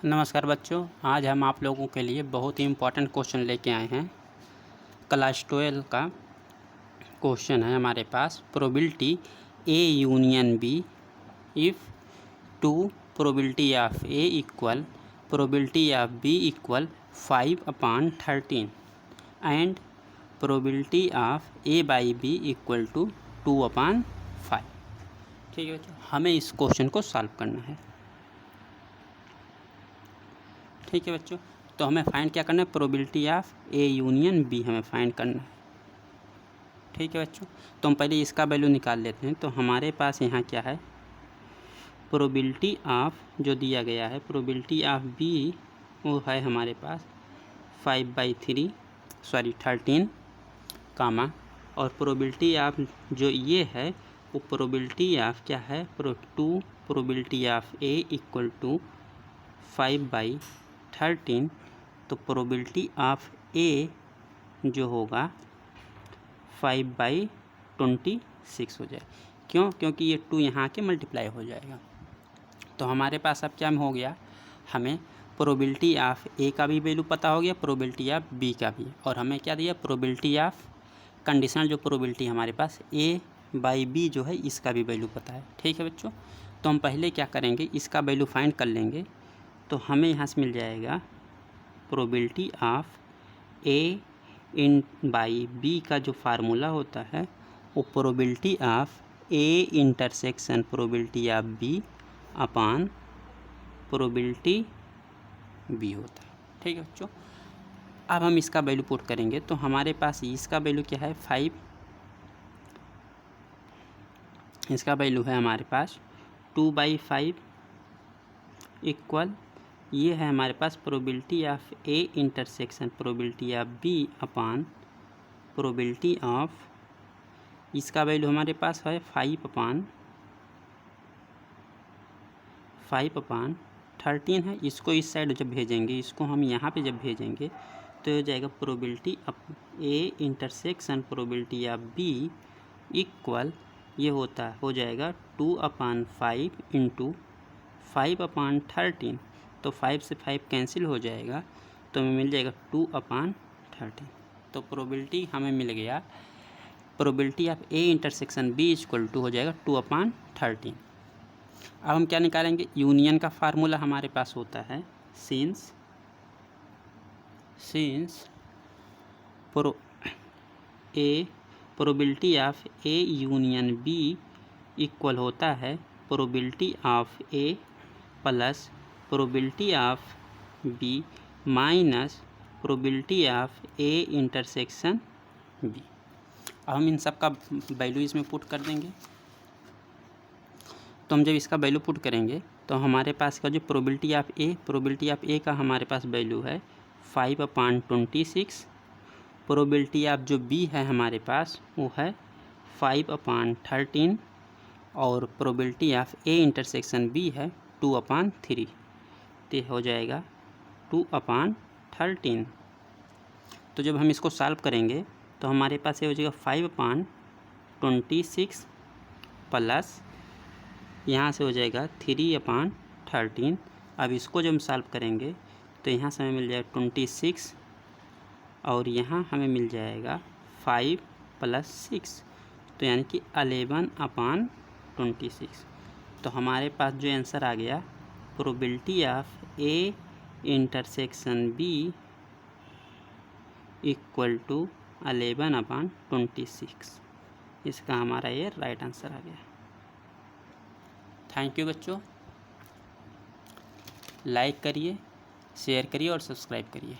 नमस्कार बच्चों, आज हम आप लोगों के लिए बहुत ही इम्पोर्टेंट क्वेश्चन लेके आए हैं। क्लास 12 का क्वेश्चन है हमारे पास। Probability A union B if to probability of A equal probability of B equal 5/13 and probability of A by B equal to 2/5। ठीक है बच्चों, हमें इस क्वेश्चन को सॉल्व करना है। ठीक है बच्चों, तो हमें फाइंड क्या करना है? Probability of A union B हमें फाइंड करना है। ठीक है बच्चों, तो हम पहले इसका वैल्यू निकाल लेते हैं। तो हमारे पास यहाँ क्या है? प्रोबेबिलिटी ऑफ जो दिया गया है, प्रोबेबिलिटी ऑफ बी वो है हमारे पास 13 कामा, और प्रोबेबिलिटी ऑफ जो ये है वो प्रोबेबिलिटी ऑफ क्या है? Probability of A equal to 5/13। तो प्रोबेबिलिटी ऑफ ए जो होगा 5/26 हो जाए। क्यों? क्योंकि ये 2 यहाँ के मल्टीप्लाई हो जाएगा। तो हमारे पास अब क्या हो गया? हमें प्रोबेबिलिटी ऑफ ए का भी वैल्यू पता हो गया, प्रोबेबिलिटी ऑफ बी का भी, और हमें क्या दिया? प्रोबेबिलिटी ऑफ कंडीशनल जो प्रोबेबिलिटी हमारे पास ए बाई बी जो है इसका भी वैल्यू पता है। ठीक है बच्चों, तो हम पहले क्या करेंगे? इसका वैल्यू फाइंड कर लेंगे। तो हमें यहाँ से मिल जाएगा probability of A in by B का जो फार्मूला होता है वो probability of A intersection probability of B upon probability B होता है। ठीक है बच्चों, अब हम इसका वैल्यू पुट करेंगे। तो हमारे पास इसका वैल्यू क्या है? 5। इसका वैल्यू है हमारे पास 2/5 इक्वल, ये है हमारे पास probability of A intersection probability of B upon probability of, इसका वैल्यू हमारे पास है 5/13 है। इसको इस साइड जब भेजेंगे, इसको हम यहाँ पे जब भेजेंगे तो हो जाएगा probability of A intersection probability of B equal, ये हो जाएगा 2/5 इंटू 5/13। तो 5 से 5 कैंसिल हो जाएगा, तो हमें मिल जाएगा 2/13। तो प्रोबेबिलिटी हमें मिल गया, probability of A intersection B equal to हो जाएगा 2/13। अब हम क्या निकालेंगे? यूनियन का फार्मूला हमारे पास होता है since probability of A union B equal होता है probability of A plus probability of B minus probability of A intersection B. अब हम इन सब का वैल्यू इसमें पुट कर देंगे। तो हम जब इसका वैल्यू पुट करेंगे तो हमारे पास का जो प्रोबेबिलिटी ऑफ ए का हमारे पास वैल्यू है 5/26। प्रोबेबिलिटी ऑफ जो बी है हमारे पास वो है 5/13, और probability of A intersection B है 2/3। तो हो जाएगा 2/13। तो जब हम इसको सॉल्व करेंगे तो हमारे पास ये हो जाएगा 5/26 प्लस यहाँ से हो जाएगा 3/13। अब इसको जब हम सॉल्व करेंगे तो यहाँ से हमें मिल जाएगा 26, और यहाँ हमें मिल जाएगा 5 + 6, तो यानी कि 11/26। तो हमारे पास जो आंसर आ गया, probability of A intersection B equal to 11/26। इसका हमारा ये राइट आंसर आ गया। थैंक यू बच्चों, लाइक करिए, शेयर करिए और सब्सक्राइब करिए।